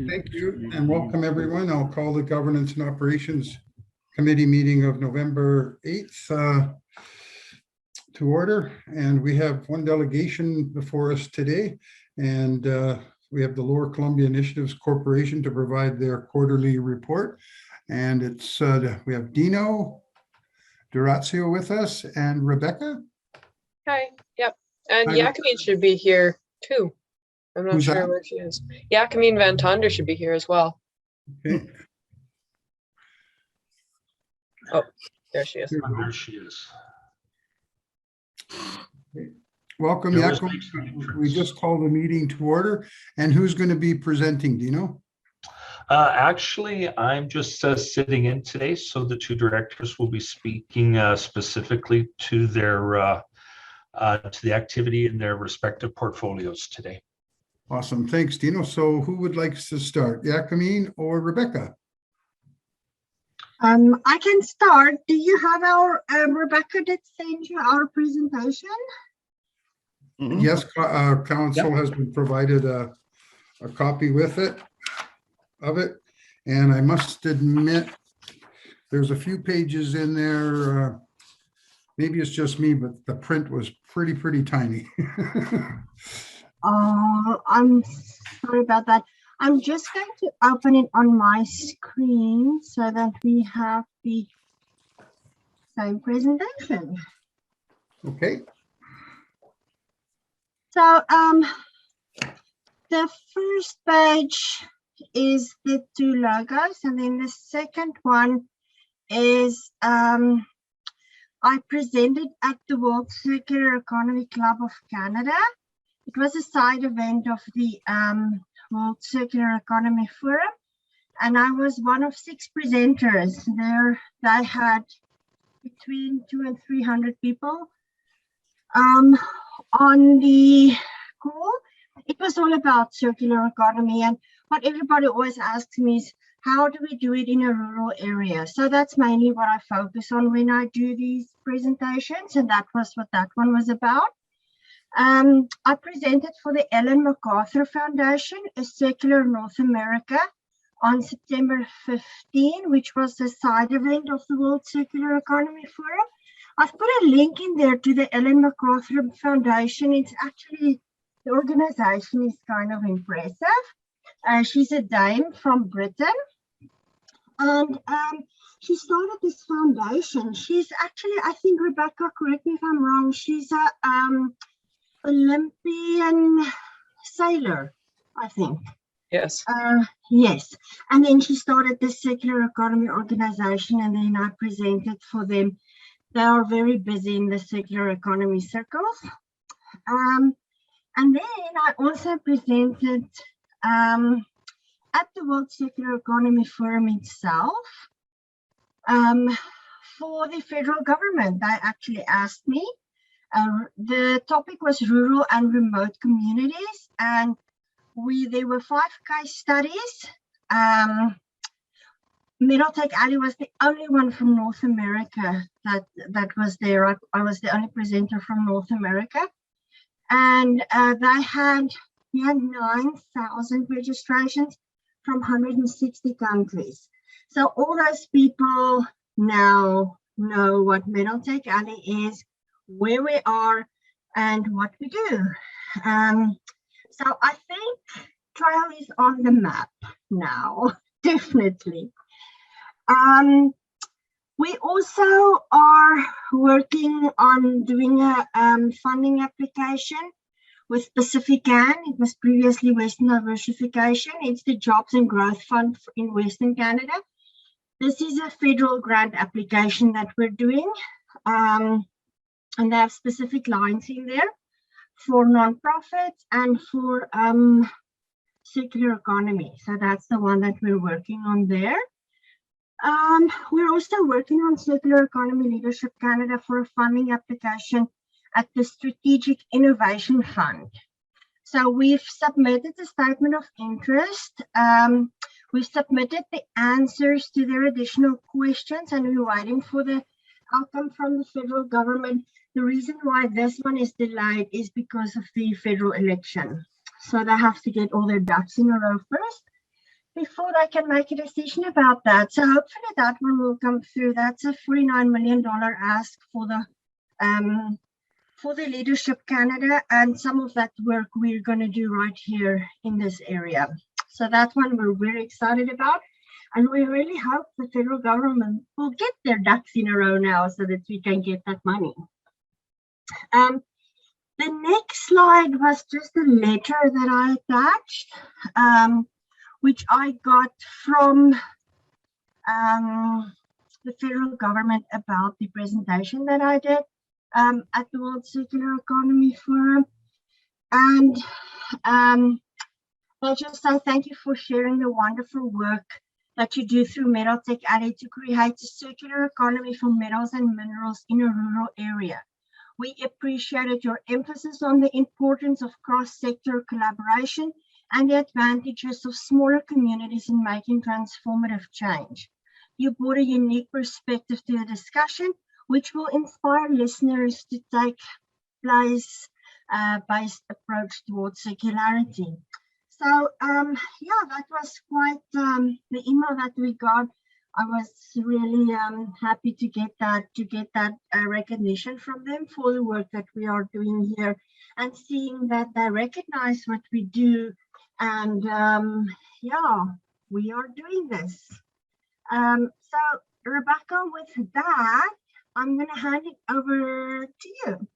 Thank you and welcome everyone. I'll call the Governance and Operations Committee meeting of November 8th to order. And we have one delegation before us today. And we have the Lower Columbia Initiatives Corporation to provide their quarterly report. And it's we have Dino Durazio with us and Rebecca. Hi, yep. And Hi, Yakamine should be here too. I'm not Who's sure that? where she is. Yakamine Van Tonder should be here as well. Okay. Oh, there she is. There she is. Welcome, There was Yakum. makes a difference. We just called the meeting to order. And who's going to be presenting, Dino? Actually, I'm just sitting in today, so the two directors will be speaking specifically to their to the activity in their respective portfolios today. Awesome. Thanks, Dino. So who would like to start, Yakamine or Rebecca? I can start. Do you have our Rebecca did send you our presentation? Yes, council has been provided a copy with it, and I must admit, there's a few pages in there. Maybe it's just me, but the print was pretty tiny. I'm sorry about that. I'm just going to open it on my screen so that we have the same presentation. Okay. So the first page is the two logos, and then the second one is I presented at the World Circular Economy Club of Canada. It was a side event of the World Circular Economy Forum, and I was one of 6 presenters there. They had between 200 and 300 people on the call. It was all about circular economy, and what everybody always asks me is, how do we do it in a rural area? So that's mainly what I focus on when I do these presentations, and that was what that one was about. I presented for the Ellen MacArthur Foundation, a Circular North America, on September 15, which was a side event of the World Circular Economy Forum. I've put a link in there to the Ellen MacArthur Foundation. It's actually, the organization is kind of impressive. She's a dame from Britain. And she started this foundation. She's actually, I think, Rebecca, correct me if I'm wrong, she's a Olympian sailor, I think. Yes. Yes. And then she started the Circular Economy Organization, and then I presented for them. They are very busy in the circular economy circles. And then I also presented at the World Circular Economy Forum itself for the federal government. They actually asked me. The topic was rural and remote communities, and there were 5 case studies. Metaltech Alley was the only one from North America that was there. I was the only presenter from North America, and we had 9,000 registrations from 160 countries. So all those people now know what Metaltech Alley is, where we are, and what we do. So I think trail is on the map now, definitely. We also are working on doing a funding application with Pacifican. It was previously Western Diversification. It's the Jobs and Growth Fund in Western Canada. This is a federal grant application that we're doing. And they have specific lines in there for nonprofits and for circular economy. So that's the one that we're working on there. We're also working on Circular Economy Leadership Canada for a funding application at the Strategic Innovation Fund. So we've submitted a statement of interest. We've submitted the answers to their additional questions, and we're waiting for the outcome from the federal government. The reason why this one is delayed is because of the federal election. So they have to get all their ducks in a row first. before they can make a decision about that. So hopefully that one will come through. That's a $49 million ask for the Leadership Canada, and some of that work we're going to do right here in this area. So that one we're very excited about, and we really hope the federal government will get their ducks in a row now so that we can get that money. The next slide was just a letter that I attached, which I got from the federal government about the presentation that I did at the World Circular Economy Forum. And I just say thank you for sharing the wonderful work that you do through Metaltech ALLEY to create a circular economy for metals and minerals in a rural area. We appreciated your emphasis on the importance of cross-sector collaboration and the advantages of smaller communities in making transformative change. You brought a unique perspective to the discussion, which will inspire listeners to take place-based approach towards circularity. So, yeah, that was quite the email that we got. I was really happy to get that recognition from them for the work that we are doing here, and seeing that they recognize what we do. And yeah, we are doing this. So Rebecca, with that, I'm going to hand it over to you.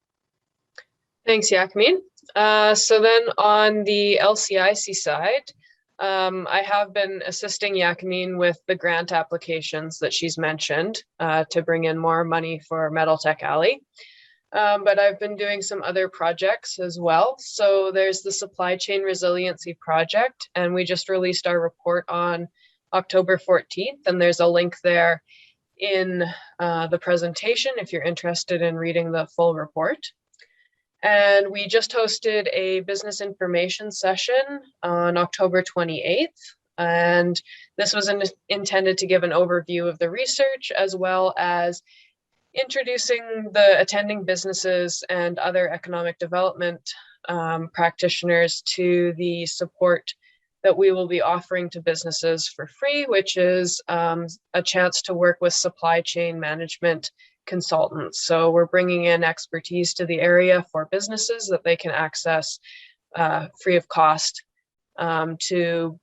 Thanks, Yasmin. So then on the LCIC side, I have been assisting Yasmin with the grant applications that she's mentioned to bring in more money for Metaltech ALLEY. But I've been doing some other projects as well. So there's the Supply Chain Resiliency Project, and we just released our report on October 14th, and there's a link there in the presentation if you're interested in reading the full report. And we just hosted a business information session on October 28th. And this was intended to give an overview of the research, as well as introducing the attending businesses and other economic development practitioners to the support that we will be offering to businesses for free, which is a chance to work with supply chain management consultants. So we're bringing in expertise to the area for businesses that they can access free of cost to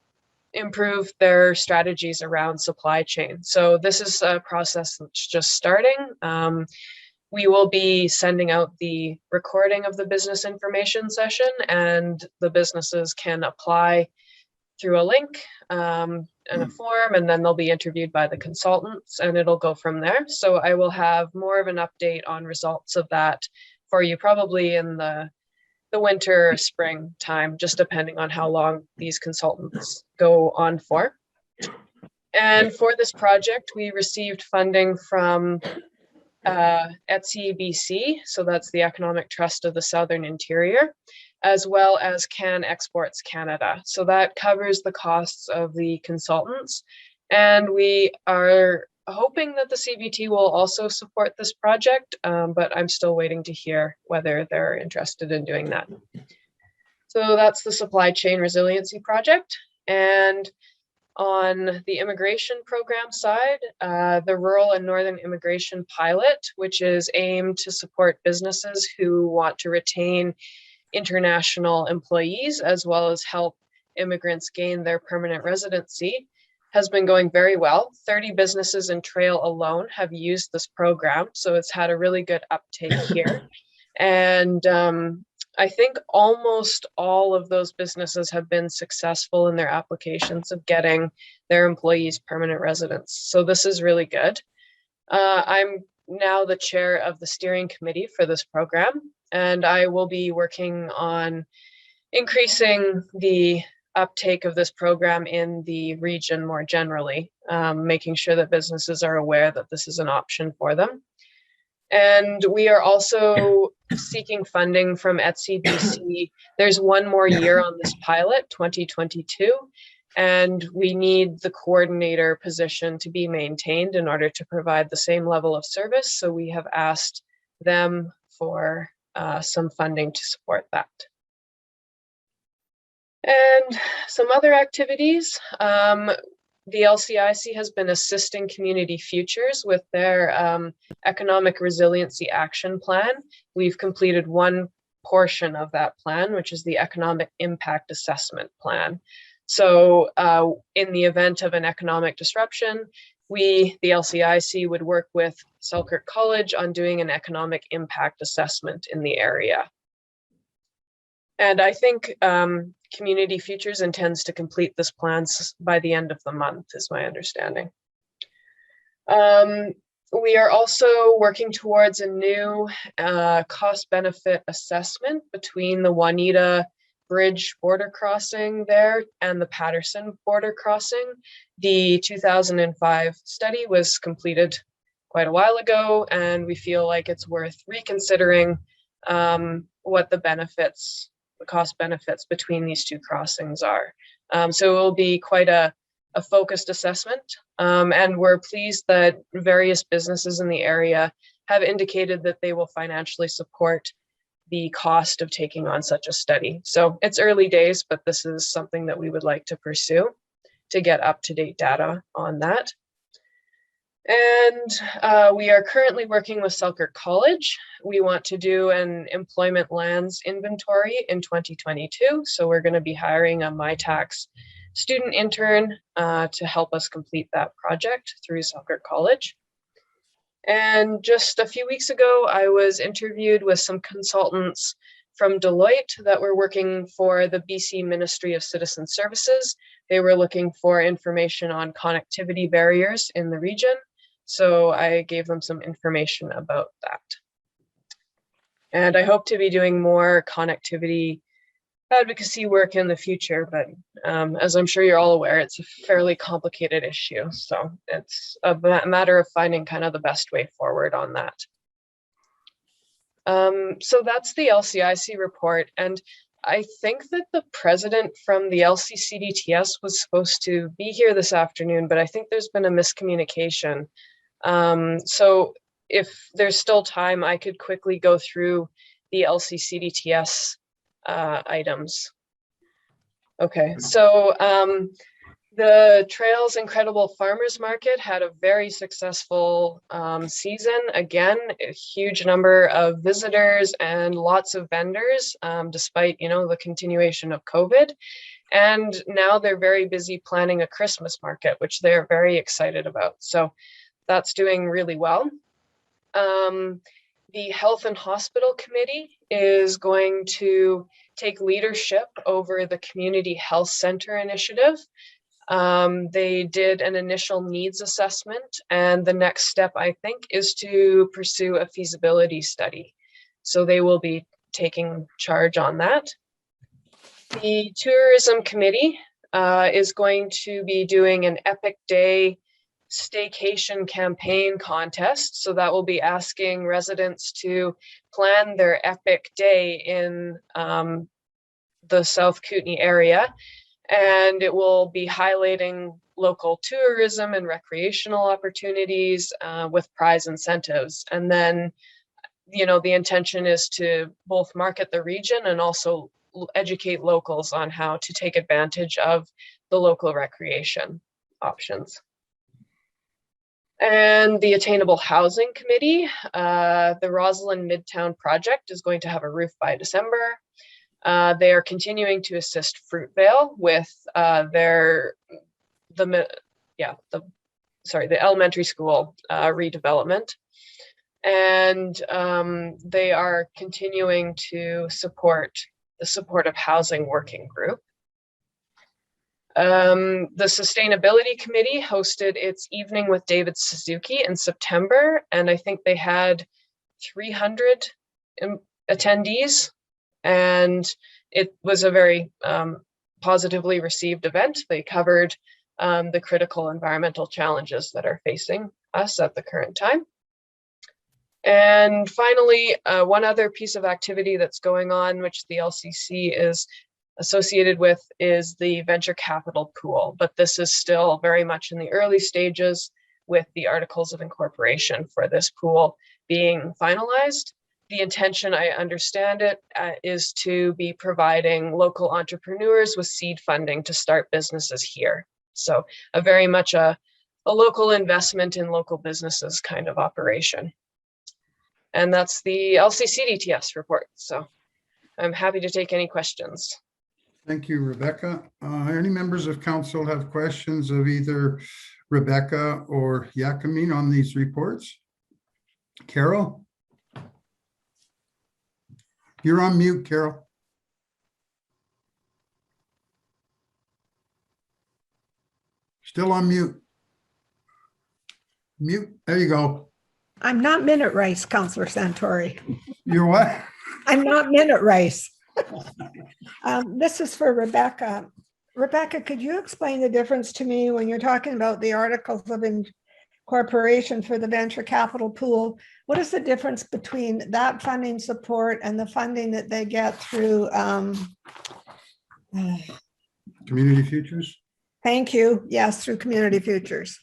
improve their strategies around supply chain. So this is a process that's just starting. We will be sending out the recording of the business information session, and the businesses can apply through a link and a form, and then they'll be interviewed by the consultants, and it'll go from there. So I will have more of an update on results of that for you probably in the winter or spring time, just depending on how long these consultants go on for. And for this project, we received funding from ETSI-BC, so that's the Economic Trust of the Southern Interior, as well as Can Exports Canada. So that covers the costs of the consultants. And we are hoping that the CBT will also support this project, but I'm still waiting to hear whether they're interested in doing that. So that's the Supply Chain Resiliency Project. And on the immigration program side, the Rural and Northern Immigration Pilot, which is aimed to support businesses who want to retain international employees, as well as help immigrants gain their permanent residency, has been going very well. 30 businesses in Trail alone have used this program, so it's had a really good uptake here. And I think almost all of those businesses have been successful in their applications of getting their employees permanent residence. So this is really good. I'm now the chair of the steering committee for this program, and I will be working on increasing the uptake of this program in the region more generally, making sure that businesses are aware that this is an option for them. And we are also seeking funding from ETSI-BC. There's one more year on this pilot, 2022, and we need the coordinator position to be maintained in order to provide the same level of service. So we have asked them for some funding to support that. And some other activities. The LCIC has been assisting Community Futures with their Economic Resiliency Action Plan. We've completed one portion of that plan, which is the Economic Impact Assessment Plan. So in the event of an economic disruption, we, the LCIC, would work with Selkirk College on doing an economic impact assessment in the area. And I think Community Futures intends to complete this plan by the end of the month, is my understanding. We are also working towards a new cost-benefit assessment between the Juanita Bridge border crossing there and the Patterson border crossing. The 2005 study was completed quite a while ago, and we feel like it's worth reconsidering what the cost benefits between these two crossings are. So it will be quite a focused assessment, and we're pleased that various businesses in the area have indicated that they will financially support the cost of taking on such a study. So it's early days, but this is something that we would like to pursue to get up-to-date data on that. And we are currently working with Selkirk College. We want to do an employment lands inventory in 2022. So we're going to be hiring a MyTax student intern to help us complete that project through Selkirk College. And just a few weeks ago, I was interviewed with some consultants from Deloitte that were working for the BC Ministry of Citizen Services. They were looking for information on connectivity barriers in the region. So I gave them some information about that. And I hope to be doing more connectivity advocacy work in the future, but as I'm sure you're all aware, it's a fairly complicated issue. So it's a matter of finding kind of the best way forward on that. So that's the LCIC report. And I think that the president from the LCCDTS was supposed to be here this afternoon, but I think there's been a miscommunication. So if there's still time, I could quickly go through the LCCDTS items. Okay, so the Trails Incredible Farmers Market had a very successful season. Again, a huge number of visitors and lots of vendors, despite, you know, the continuation of COVID. And now they're very busy planning a Christmas market, which they're very excited about. So that's doing really well. The Health and Hospital Committee is going to take leadership over the Community Health Center initiative. They did an initial needs assessment, and the next step, I think, is to pursue a feasibility study. So they will be taking charge on that. The Tourism Committee is going to be doing an Epic Day staycation campaign contest. So that will be asking residents to plan their epic day in the South Kootenay area. And it will be highlighting local tourism and recreational opportunities with prize incentives. And then, you know, the intention is to both market the region and also educate locals on how to take advantage of the local recreation options. And the Attainable Housing Committee, the Roslyn Midtown project is going to have a roof by December. They are continuing to assist Fruitvale with the elementary school redevelopment. And they are continuing to support the Supportive Housing Working Group. The Sustainability Committee hosted its Evening with David Suzuki in September, and I think they had 300 attendees, and it was a very positively received event. They covered the critical environmental challenges that are facing us at the current time. And finally, one other piece of activity that's going on, which the LCC is associated with, is the venture capital pool, but this is still very much in the early stages with the articles of incorporation for this pool being finalized. the intention, I understand it, is to be providing local entrepreneurs with seed funding to start businesses here. So a very much a local investment in local businesses kind of operation. And that's the LCCDTS report. So I'm happy to take any questions. Thank you, Rebecca. Any members of council have questions of either Rebecca or Yakameen on these reports? Carol? You're on mute, Carol. Still on mute. Mute. There you go. I'm not minute rice, Councillor Santori. You're what? I'm not minute rice. This is for Rebecca. Rebecca, could you explain the difference to me when you're talking about the articles of incorporation for the venture capital pool? What is the difference between that funding support and the funding that they get through? Community Futures? Thank you. Yes, through Community Futures.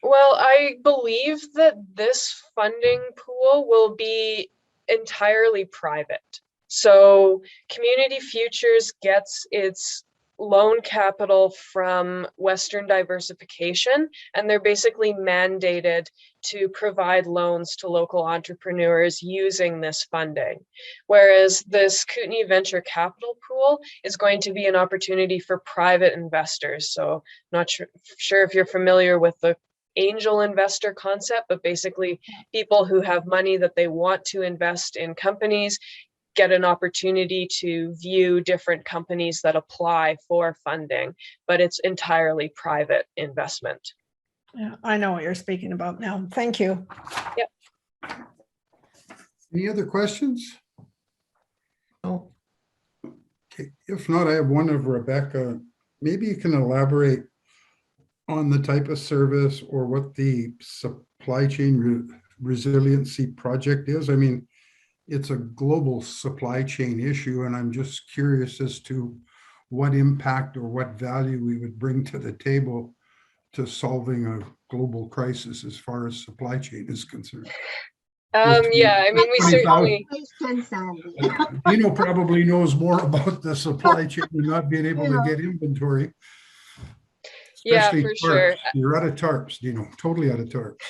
Well, I believe that this funding pool will be entirely private. So Community Futures gets its loan capital from Western Diversification, and they're basically mandated to provide loans to local entrepreneurs using this funding. Whereas this Kootenay Venture Capital Pool is going to be an opportunity for private investors. So not sure if you're familiar with the angel investor concept, but basically people who have money that they want to invest in companies get an opportunity to view different companies that apply for funding, but it's entirely private investment. Yeah, I know what you're speaking about now. Thank you. Yep. Any other questions? No. Okay, if not, I have one of Rebecca. Maybe you can elaborate on the type of service or what the supply chain resiliency project is. I mean, it's a global supply chain issue, and I'm just curious as to what impact or what value we would bring to the table to solving a global crisis as far as supply chain is concerned. Yeah, I mean, we certainly. Dino probably knows more about the supply chain and not being able to get inventory. Yeah, Especially for tarps. sure. You're out of tarps, Dino, totally out of tarps.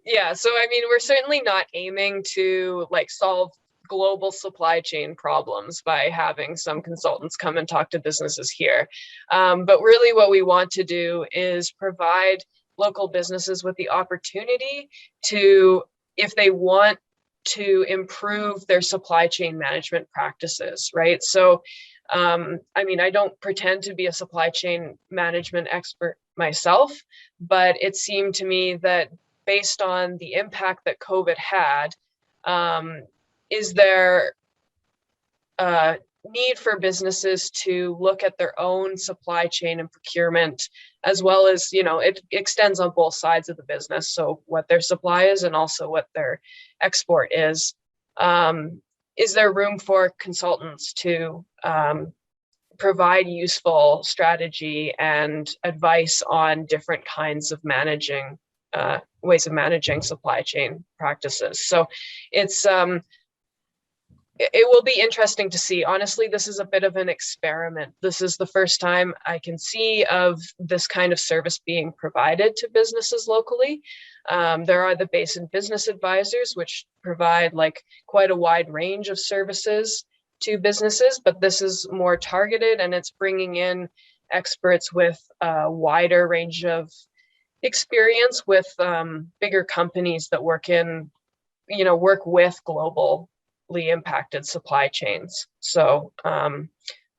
Yeah, so I mean, we're certainly not aiming to like solve global supply chain problems by having some consultants come and talk to businesses here. But really what we want to do is provide local businesses with the opportunity to, if they want to improve their supply chain management practices, right? So, I mean, I don't pretend to be a supply chain management expert myself, but it seemed to me that based on the impact that COVID had, is there a need for businesses to look at their own supply chain and procurement, as well as, you know, it extends on both sides of the business. So what their supply is and also what their export is. Is there room for consultants to provide useful strategy and advice on different kinds of managing ways of managing supply chain practices? So it's it will be interesting to see. Honestly, this is a bit of an experiment. This is the first time I can see of this kind of service being provided to businesses locally. There are the Basin Business Advisors, which provide like quite a wide range of services to businesses, but this is more targeted and it's bringing in experts with a wider range of experience with bigger companies that work with globally impacted supply chains. So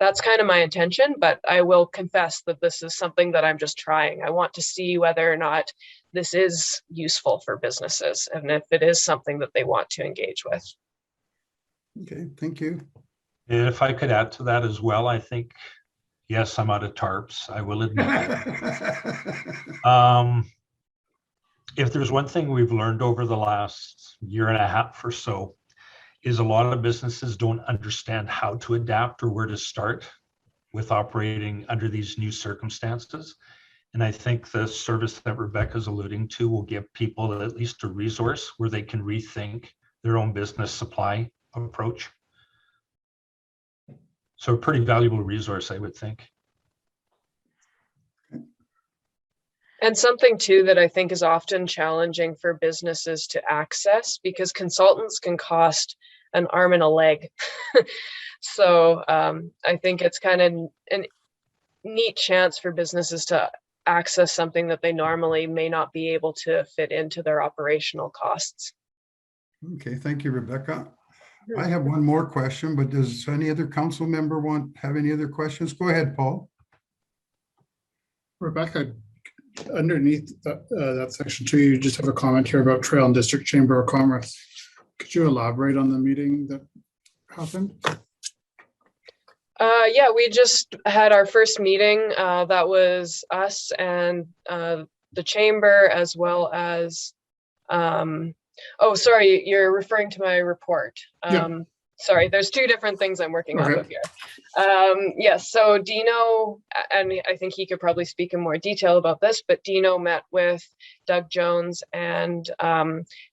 that's kind of my intention, but I will confess that this is something that I'm just trying. I want to see whether or not this is useful for businesses and if it is something that they want to engage with. Okay, thank you. And if I could add to that as well, I think, yes, I'm out of tarps, I will admit it. If there's one thing we've learned over the last year and a half or so, is a lot of businesses don't understand how to adapt or where to start with operating under these new circumstances. And I think the service that Rebecca's alluding to will give people at least a resource where they can rethink their own business supply approach. So a pretty valuable resource, I would think. And something too that I think is often challenging for businesses to access, because consultants can cost an arm and a leg. So I think it's kind of a neat chance for businesses to access something that they normally may not be able to fit into their operational costs. Okay, thank you, Rebecca. I have one more question, but does any other council member have any other questions? Go ahead, Paul. Rebecca, underneath that section 2, you just have a comment here about Trail and District Chamber of Commerce. Could you elaborate on the meeting that happened? Yeah, we just had our first meeting. That was us and the chamber, as well as, oh, sorry, you're referring to my report. Yeah. Sorry, there's two different things I'm working off Okay. of here. Yes, so Dino, and I think he could probably speak in more detail about this, but Dino met with Doug Jones and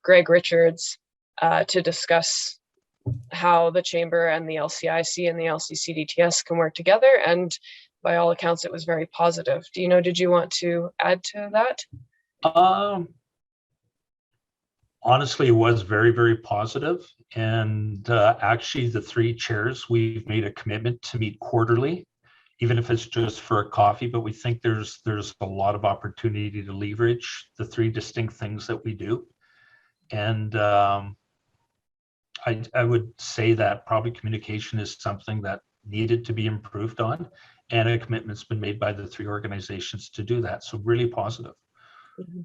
Greg Richards to discuss how the chamber and the LCIC and the LCCDTS can work together. And by all accounts, it was very positive. Dino, did you want to add to that? Honestly, it was very, very positive. And actually, the 3 chairs, we've made a commitment to meet quarterly, even if it's just for a coffee. But we think there's a lot of opportunity to leverage the 3 distinct things that we do. And I would say that probably communication is something that needed to be improved on, and a commitment's been made by the 3 organizations to do that. So really positive. Mm-hmm.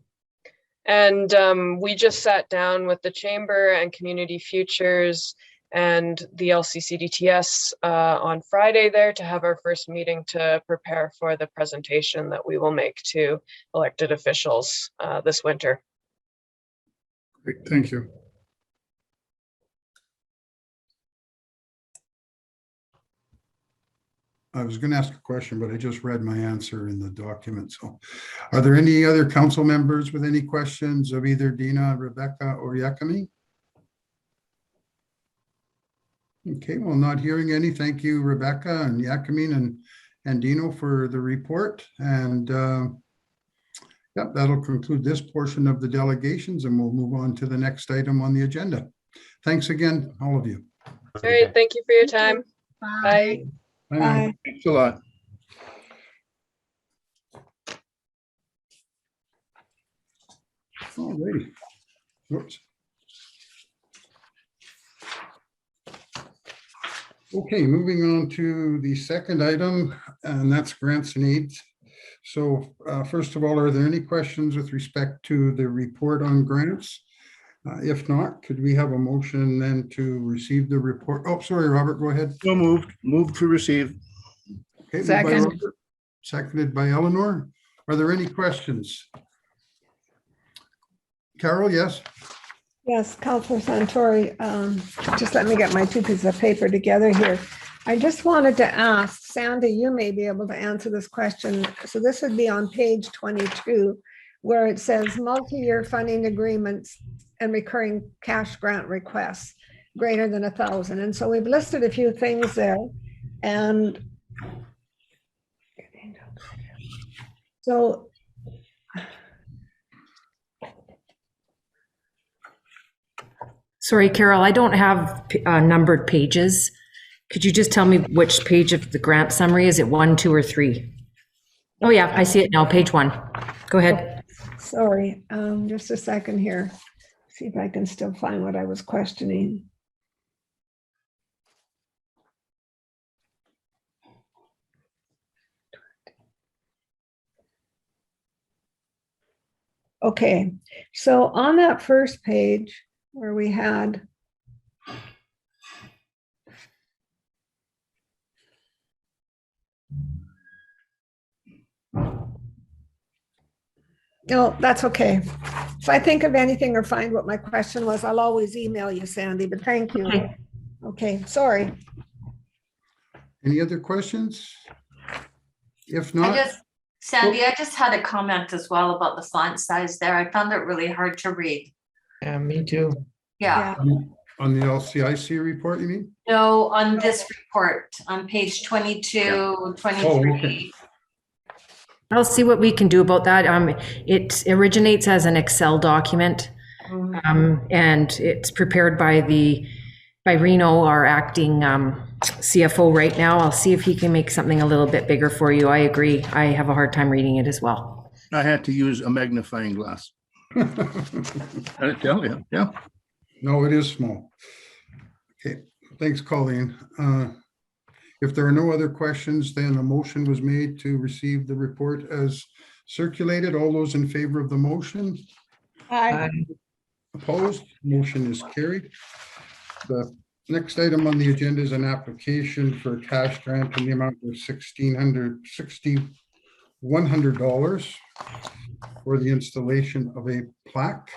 And we just sat down with the chamber and Community Futures and the LCCDTS on Friday there to have our first meeting to prepare for the presentation that we will make to elected officials this winter. Great, thank you. I was going to ask a question, but I just read my answer in the document. So are there any other council members with any questions of either Dina, Rebecca, or Yakami? Okay, well, not hearing any. Thank you, Rebecca and Yakami and Dino for the report. And yeah, that'll conclude this portion of the delegations, and we'll move on to the next item on the agenda. Thanks again, all of you. All right, thank you for your time. Bye. Bye now. Bye. Thanks a lot. All righty. Whoops. Okay, moving on to the second item, and that's grants and aids. So first of all, are there any questions with respect to the report on grants? If not, could we have a motion then to receive the report? Oh, sorry, Robert, go ahead. So moved. Move to receive. Okay, moved by Second. Robert, seconded by Eleanor. Are there any questions? Carol, yes? Yes, Councilor Santori, just let me get my 2 pieces of paper together here. I just wanted to ask, Sandy, you may be able to answer this question. So this would be on page 22, where it says multi-year funding agreements and recurring cash grant requests greater than 1,000. And so we've listed a few things there. And so Sorry, Carol, I don't have numbered pages. Could you just tell me which page of the grant summary? Is it 1, 2, or 3? Oh yeah, I see it now, page 1. Go ahead. sorry, just a second here. See if I can still find what I was questioning. Okay, so on that first page where we had no, that's okay. If I think of anything or find what my question was, I'll always email you, Sandy, but thank you. Okay. Okay, sorry. Any other questions? If I not, just, Sandy, I just had a comment as well about the font size there. I found it really hard to read. Yeah, me too. Yeah, On the LCIC report, you mean? no, on this report, on page 22, 23. I'll see what we can do about that. It originates as an Excel document, and it's prepared by Reno, our acting CFO right now. I'll see if he can make something a little bit bigger for you. I agree. I have a hard time reading it as well. I had to use a magnifying glass. I tell you, yeah. No, it is small. Okay, thanks, Colleen. If there are no other questions, then a motion was made to receive the report as circulated. All those in favor of the motion? Aye. Opposed? Motion is carried. The next item on the agenda is an application for a cash grant in the amount of $1,100 for the installation of a plaque.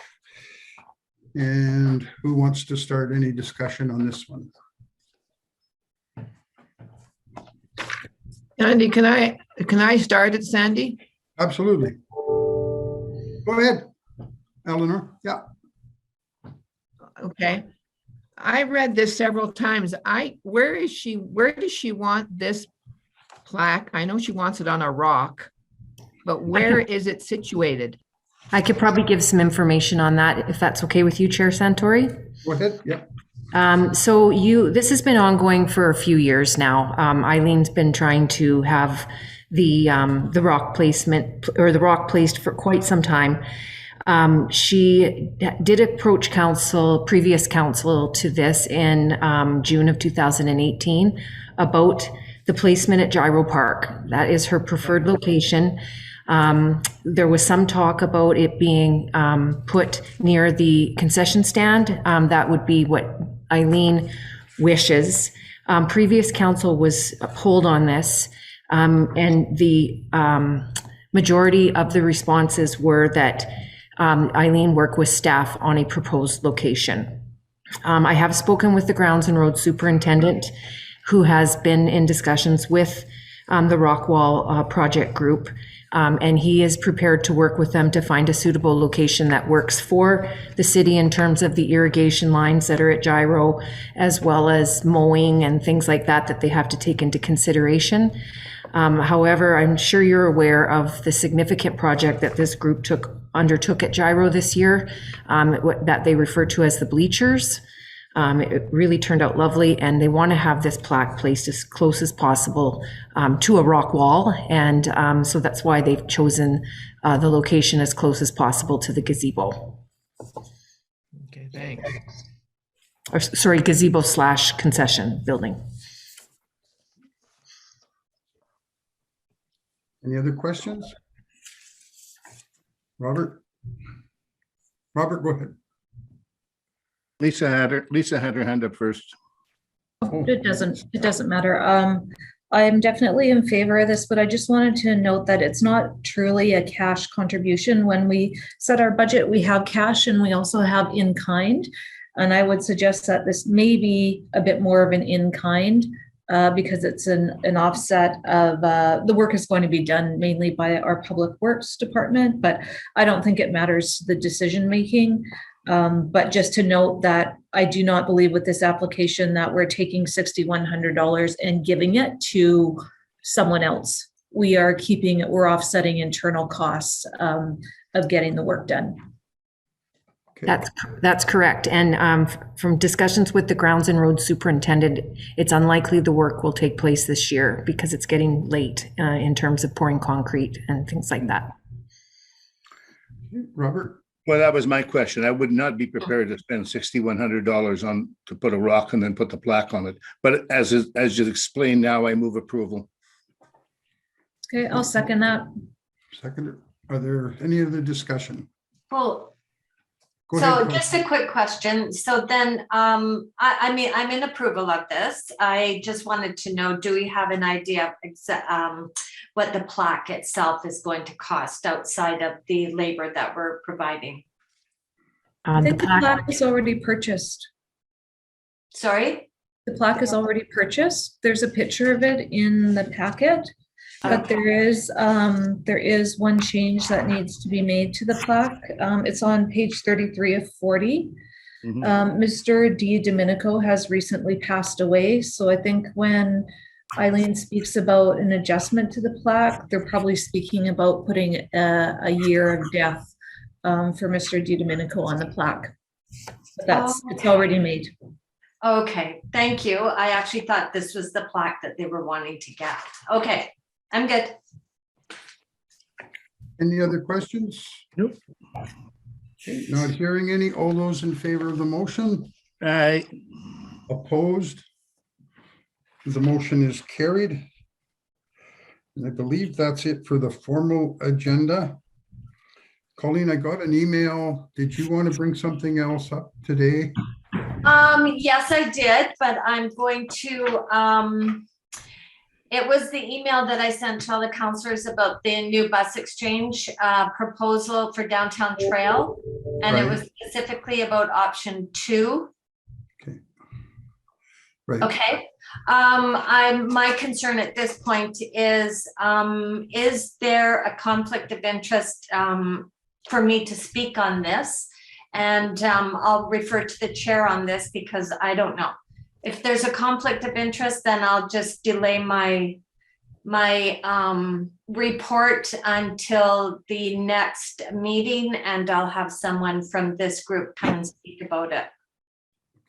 And who wants to start any discussion on this one? Sandy, can I start it, Sandy? Absolutely. Go ahead, Eleanor. Yeah. Okay. I read this several times. Where does she want this plaque? I know she wants it on a rock, but where is it situated? I could probably give some information on that if that's okay with you, Chair Santori. Go ahead. Yeah. This has been ongoing for a few years now. Eileen's been trying to have the rock placement or the rock placed for quite some time. She did approach previous council to this in June of 2018 about the placement at Gyro Park. That is her preferred location. There was some talk about it being put near the concession stand. That would be what Eileen wishes. Previous council was pulled on this, and the majority of the responses were that Eileen work with staff on a proposed location. I have spoken with the Grounds and Roads Superintendent, who has been in discussions with the Rockwall project group. And he is prepared to work with them to find a suitable location that works for the city in terms of the irrigation lines that are at Gyro, as well as mowing and things like that they have to take into consideration. However, I'm sure you're aware of the significant project that this group undertook at Gyro this year, that they refer to as the bleachers. It really turned out lovely, and they want to have this plaque placed as close as possible to a rock wall. And so that's why they've chosen the location as close as possible to the gazebo. Okay, thanks. Or sorry, gazebo / concession building. Any other questions? Robert? Robert, go ahead. Lisa had her hand up first. It doesn't matter. I'm definitely in favor of this, but I just wanted to note that it's not truly a cash contribution. When we set our budget, we have cash and we also have in kind. And I would suggest that this may be a bit more of an in kind because it's an offset of the work is going to be done mainly by our Public Works Department, but I don't think it matters the decision making. But just to note that I do not believe with this application that we're taking $6,100 and giving it to someone else. We're offsetting internal costs of getting the work done. Okay. That's correct. And from discussions with the Grounds and Roads Superintendent, it's unlikely the work will take place this year because it's getting late in terms of pouring concrete and things like that. Robert? Well, that was my question. I would not be prepared to spend $6,100 to put a rock and then put the plaque on it. But as you explained now, I move approval. Okay, I'll second that. Second. Are there any other discussion? Well, Go so ahead. just a quick question. So then, I mean, I'm in approval of this. I just wanted to know, do we have an idea of what the plaque itself is going to cost outside of the labor that we're providing? I think the plaque is already purchased. Sorry? The plaque is already purchased. There's a picture of it in the packet. But there is one change that needs to be made to the plaque. It's on page 33 of 40. Mhm. Mr. D. Domenico has recently passed away, so I think when Eileen speaks about an adjustment to the plaque, they're probably speaking about putting a year of death for Mr. D. Domenico on the plaque. But it's already made. Okay, thank you. I actually thought this was the plaque that they were wanting to get. Okay, I'm good. Any other questions? Nope. Okay, not hearing any. All those in favor of the motion? Opposed? The motion is carried. And I believe that's it for the formal agenda. Colleen, I got an email. Did you want to bring something else up today? Yes, I did, but I'm going to, it was the email that I sent to all the counselors about the new bus exchange proposal for downtown trail. And it was specifically about option 2. Okay. Right. Okay. My concern at this point is there a conflict of interest for me to speak on this? And I'll refer to the chair on this because I don't know. If there's a conflict of interest, then I'll just delay my report until the next meeting, and I'll have someone from this group come and speak about it.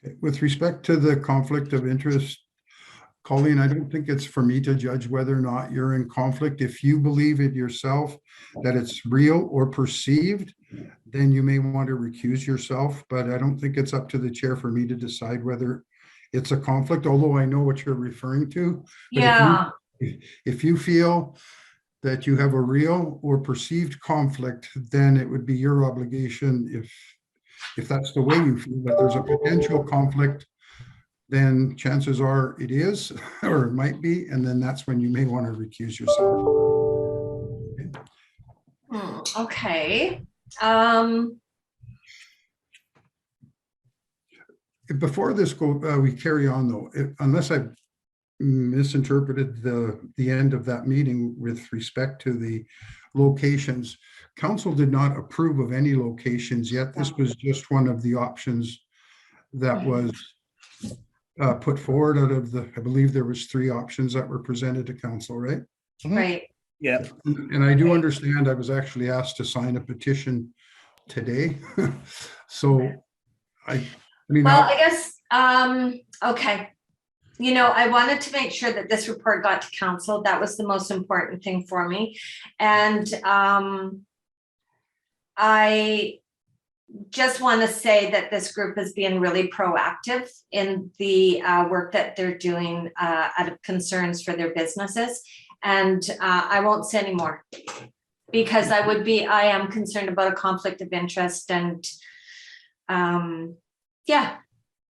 Okay. With respect to the conflict of interest, Colleen, I don't think it's for me to judge whether or not you're in conflict. If you believe it yourself that it's real or perceived, then you may want to recuse yourself, but I don't think it's up to the chair for me to decide whether it's a conflict, although I know what you're referring to. But Yeah. if you feel that you have a real or perceived conflict, then it would be your obligation, if that's the way you feel that there's a potential conflict, then chances are it is, or it might be, and then that's when you may want to recuse yourself. Okay. Before this we carry on though, unless I misinterpreted the end of that meeting with respect to the locations, council did not approve of any locations yet. This was just one of the options that was put forward out of I believe there was 3 options that were presented to council, right? Right. Yeah. And I do understand I was actually asked to sign a petition today. So I mean, Well, I guess, okay. You know, I wanted to make sure that this report got to council. That was the most important thing for me. And I just want to say that this group is being really proactive in the work that they're doing out of concerns for their businesses. And I won't say any more because I am concerned about a conflict of interest, and yeah.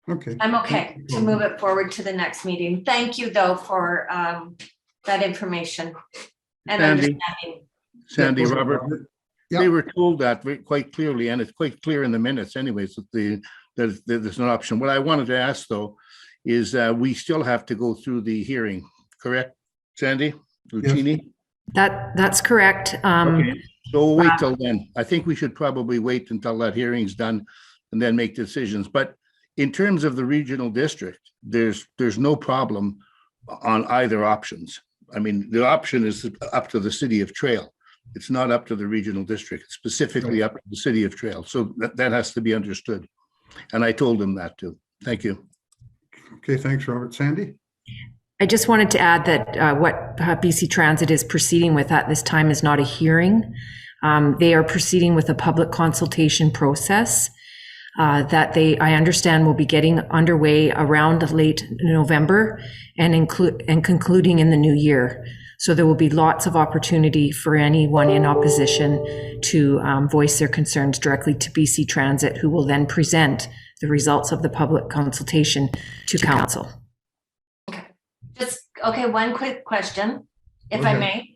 Okay. I'm okay to move it forward to the next meeting. Thank you though for that information and understanding. Sandy, Robert, Yeah. they were told that quite clearly, and it's quite clear in the minutes anyways, that there's an option. What I wanted to ask though, is we still have to go through the hearing, correct, Sandy? Lucchini? That's correct. Okay. So we'll wait till then. I think we should probably wait until that hearing's done and then make decisions. But in terms of the regional district, there's no problem on either options. I mean, the option is up to the city of Trail. It's not up to the regional district. It's specifically up to the city of Trail. So that has to be understood. And I told them that too. Thank you. Okay, thanks, Robert. Sandy? I just wanted to add that what BC Transit is proceeding with at this time is not a hearing. They are proceeding with a public consultation process that I understand will be getting underway around late November and concluding in the new year. So there will be lots of opportunity for anyone in opposition to voice their concerns directly to BC Transit, who will then present the results of the public consultation to council. Okay, one quick question, if I may.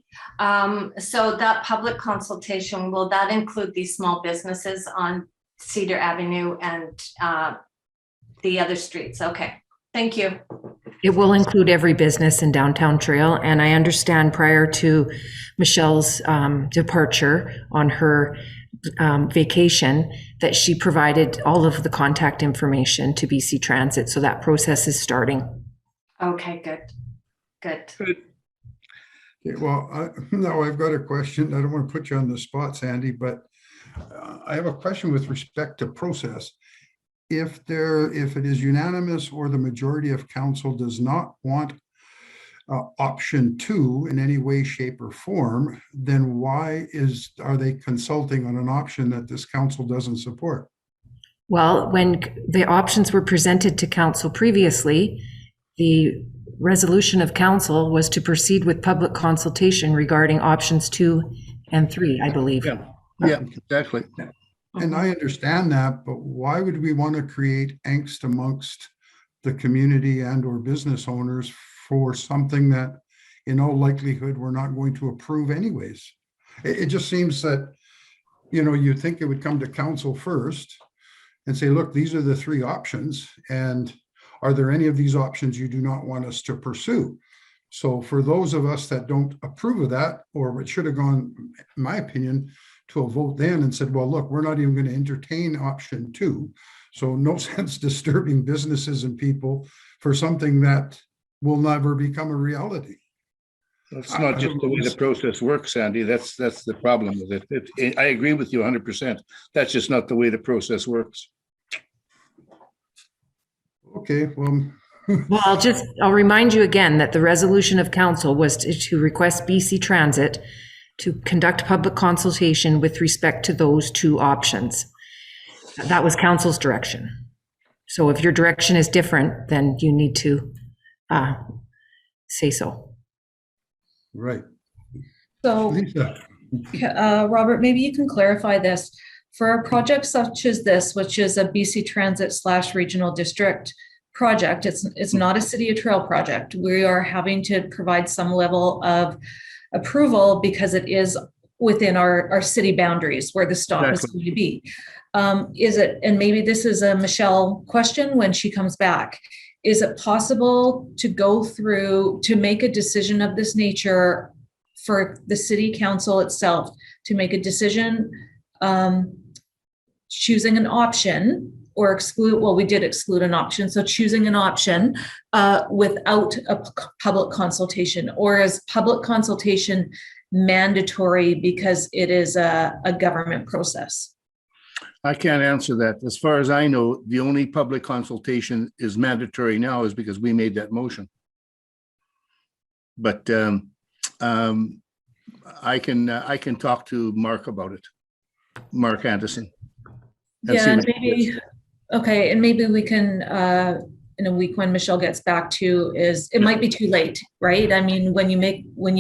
So that public consultation, will that include these small businesses on Cedar Avenue and the other streets? Okay. Thank you. It will include every business in Downtown Trail, and I understand prior to Michelle's departure on her vacation, that she provided all of the contact information to BC Transit, so that process is starting. Okay, good. Good. Okay, well, now I've got a question. I don't want to put you on the spot, Sandy, but I have a question with respect to process. If it is unanimous or the majority of council does not want option 2 in any way, shape, or form, then why are they consulting on an option that this council doesn't support? Well, when the options were presented to council previously, the resolution of council was to proceed with public consultation regarding options 2 and 3, I believe. Yeah, exactly. And I understand that, but why would we want to create angst amongst the community and or business owners for something that in all likelihood we're not going to approve anyways? It just seems that, you'd think it would come to council first and say, look, these are the 3 options, and are there any of these options you do not want us to pursue? So for those of us that don't approve of that, or it should have gone, in my opinion, to a vote then and said, well, look, we're not even going to entertain option 2. So no sense disturbing businesses and people for something that will never become a reality. It's not just the way the process works, Sandy. That's the problem with it. I agree with you 100%. That's just not the way the process works. Okay, well. Well, I'll remind you again that the resolution of council was to request BC Transit to conduct public consultation with respect to those 2 options. That was council's direction. So if your direction is different, then you need to say so. Right. So, Lisa. Robert, maybe you can clarify this. For a project such as this, which is a BC Transit / regional district project, it's not a City of Trail project. We are having to provide some level of approval because it is within our city boundaries where the stop is going to be. Is it, and maybe this is a Michelle question when she comes back, is it possible to go through to make a decision of this nature for the city council itself to make a decision choosing an option or exclude, well, we did exclude an option, so choosing an option without a public consultation, or is public consultation mandatory because it is a government process? I can't answer that. As far as I know, the only public consultation is mandatory now is because we made that motion. But I can talk to Mark about it, Mark Anderson. Yeah, and maybe, okay, and maybe we can, in a week when Michelle gets back to, is it might be too late, right? I mean, when you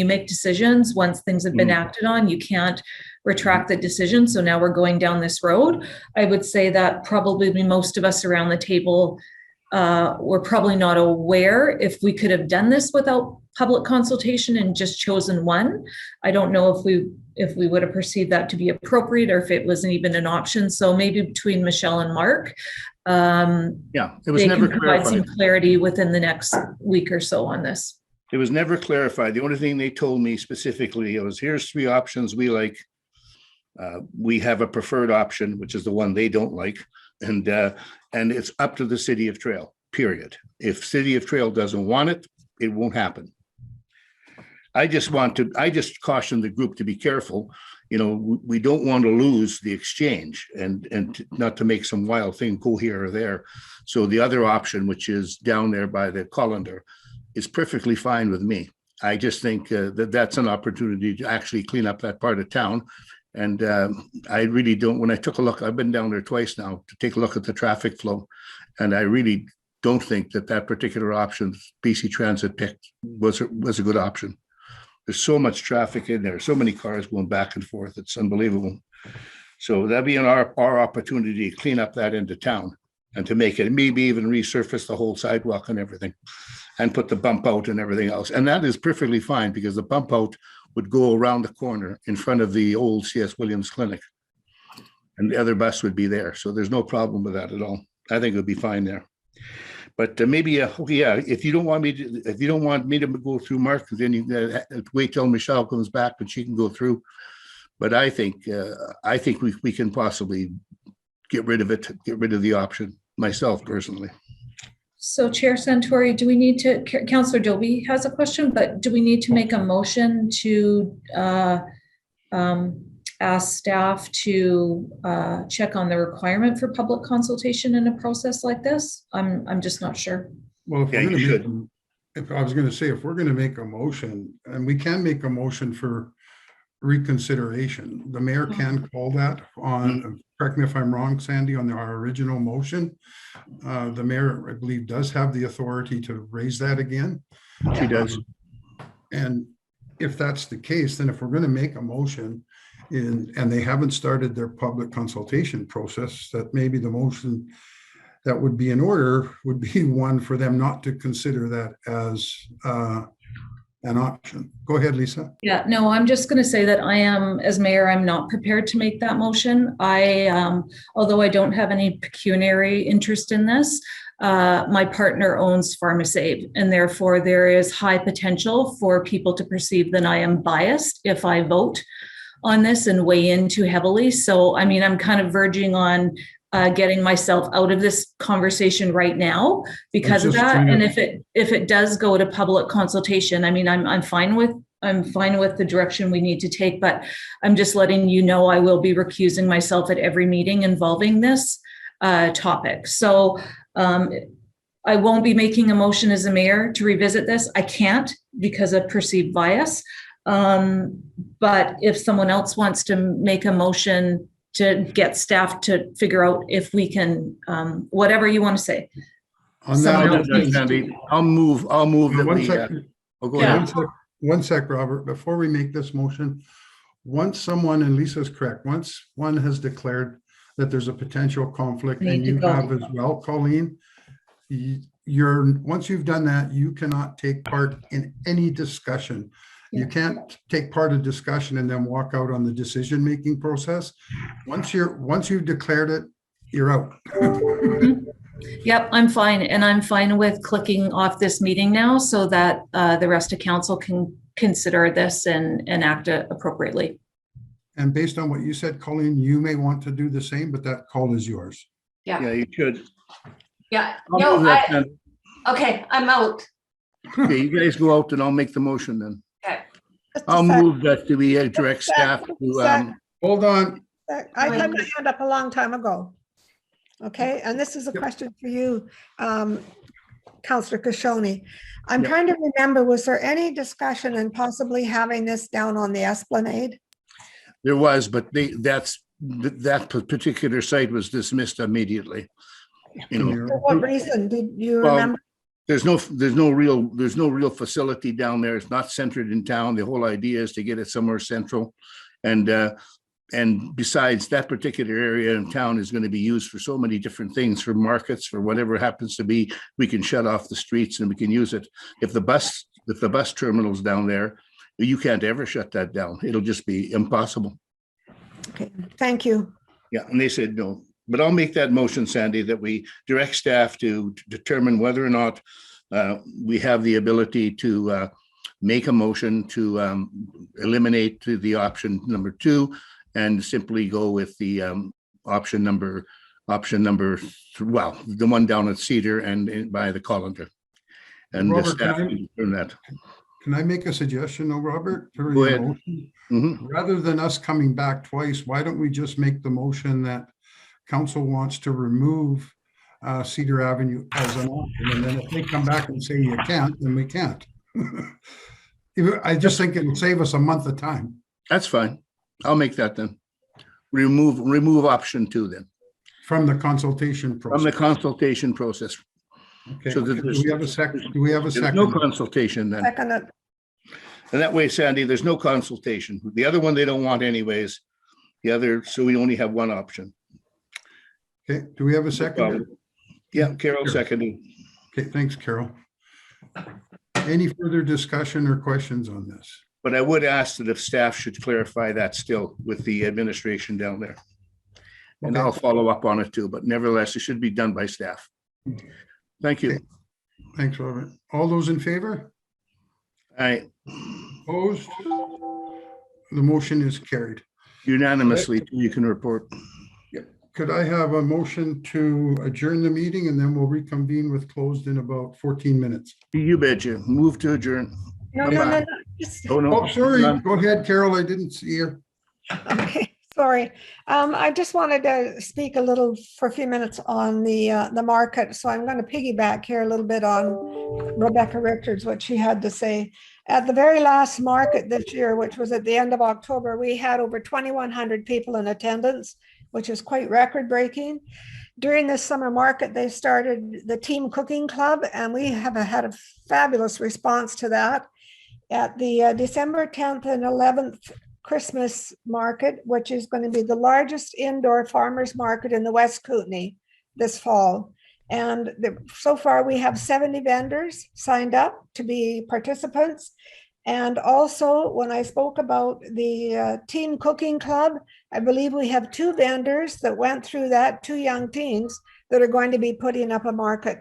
make decisions, once things have been acted on, you can't retract the decision. So now we're going down this road. I would say that probably most of us around the table were probably not aware if we could have done this without public consultation and just chosen one. I don't know if we would have perceived that to be appropriate or if it wasn't even an option. So maybe between Michelle and Mark, it was never provide some clarity within the next week or so on this. It was never clarified. The only thing they told me specifically was, here's 3 options we like. We have a preferred option, which is the one they don't like. And it's up to the City of Trail, period. If City of Trail doesn't want it, it won't happen. I just caution the group to be careful. We don't want to lose the exchange and not to make some wild thing go here or there. So the other option, which is down there by the colander, is perfectly fine with me. I just think that's an opportunity to actually clean up that part of town. And I really don't, when I took a look, I've been down there twice now to take a look at the traffic flow. And I really don't think that particular option BC Transit picked was a good option. There's so much traffic in there, so many cars going back and forth. It's unbelievable. So that'd be our opportunity to clean up that end of town and to make it, maybe even resurface the whole sidewalk and everything and put the bump out and everything else. And that is perfectly fine because the bump out would go around the corner in front of the old C.S. Williams Clinic and the other bus would be there. So there's no problem with that at all. I think it would be fine there. But maybe, yeah, if you don't want me to go through Mark, then you wait till Michelle comes back and she can go through. But I think we can possibly get rid of it, get rid of the option, myself personally. So Chair Santori, do we need to, Councillor Dobie has a question, but do we need to make a motion to ask staff to check on the requirement for public consultation in a process like this? I'm just not sure. Well, Yeah, you should. if I was going to say, if we're going to make a motion, and we can make a motion for reconsideration, the mayor can call that on, correct me if I'm wrong, Sandy, on our original motion. The mayor, I believe, does have the authority to raise that again. She does. And if that's the case, then if we're going to make a motion and they haven't started their public consultation process, that maybe the motion that would be in order would be one for them not to consider that as an option. Go ahead, Lisa. Yeah, no, I'm just going to say that I am, as mayor, I'm not prepared to make that motion. Although I don't have any pecuniary interest in this, my partner owns PharmaSave, and therefore there is high potential for people to perceive that I am biased if I vote on this and weigh in too heavily. So, I mean, I'm kind of verging on getting myself out of this conversation right now because of that. And if it does go to public consultation, I mean, I'm fine with the direction we need to take, but I'm just letting you know I will be recusing myself at every meeting involving this topic. So I won't be making a motion as a mayor to revisit this. I can't because of perceived bias. But if someone else wants to make a motion to get staff to figure out if we can, whatever you want to say. On that, Sandy, I'll move that one we, second. go ahead. One sec, Robert, before we make this motion, once someone, and Lisa's correct, once one has declared that there's a potential conflict, and you have as well, Colleen, once you've done that, you cannot take part in any discussion. You can't take part of discussion and then walk out on the decision-making process. Once you've declared it, you're out. Yep, I'm fine. And I'm fine with clicking off this meeting now so that the rest of council can consider this and act appropriately. And based on what you said, Colleen, you may want to do the same, but that call is yours. Yeah, you should. Yeah, I'll move that no, then. okay, I'm out. Okay, you guys go out and I'll make the motion then. Okay. Just a I'll sec. move that to be direct staff to, Hold on. I had my hand up a long time ago. Okay, and this is a question for you, Councillor Kashoni. I'm trying to remember, was there any discussion and possibly having this down on the Esplanade? there was, but that particular site was dismissed immediately. You know, For what reason? Did you Well, remember? there's no real facility down there. It's not centered in town. The whole idea is to get it somewhere central. And besides, that particular area in town is going to be used for so many different things, for markets, for whatever happens to be. We can shut off the streets and we can use it. If the bus terminal's down there, you can't ever shut that down. It'll just be impossible. Okay, thank you. Yeah, and they said no. But I'll make that motion, Sandy, that we direct staff to determine whether or not we have the ability to make a motion to eliminate the option number 2 and simply go with the option number, well, the one down at Cedar and by the Colander. And the Robert, staff can determine that. Can I make a suggestion, though, Robert? Go ahead. Rather than us coming back twice, why don't we just make the motion that council wants to remove Cedar Avenue as an option, and then if they come back and say you can't, then we can't. I just think it would save us a month of time. That's fine. I'll make that then. Remove option 2 then. From the consultation process. From the consultation process. Okay, So that do we have a second? Do we have a There's second? no consultation then. Second, And that way, Sandy, there's no consultation. The other one they don't want anyways. The other, so we only have one option. Okay, do we have a second? Yeah, Carol seconded. Okay, thanks, Carol. Any further discussion or questions on this? But I would ask that if staff should clarify that still with the administration down there. And Okay. I'll follow up on it too, but nevertheless, it should be done by staff. Thank you. Thanks, Robert. All those in favor? I Opposed? The motion is carried. unanimously, you can report. Could I have a motion to adjourn the meeting and then we'll reconvene with closed in about 14 minutes? You betcha. Move to adjourn. No, no, no, no. just- Oh, no. Oh, sorry. None. Go ahead, Carol. I didn't see you. Okay, sorry. I just wanted to speak a little for a few minutes on the market. So I'm going to piggyback here a little bit on Rebecca Richards, what she had to say. At the very last market this year, which was at the end of October, we had over 2,100 people in attendance, which is quite record breaking. During this summer market, they started the Team Cooking Club, and we have had a fabulous response to that. At the December 10th and 11th Christmas market, which is going to be the largest indoor farmers market in the West Kootenay this fall. And so far we have 70 vendors signed up to be participants. And also when I spoke about the Team Cooking Club, I believe we have 2 vendors that went through that, 2 young teens that are going to be putting up a market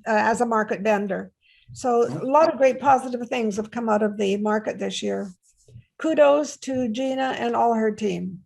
as a market vendor. So a lot of great positive things have come out of the market this year. Kudos to Gina and all her team.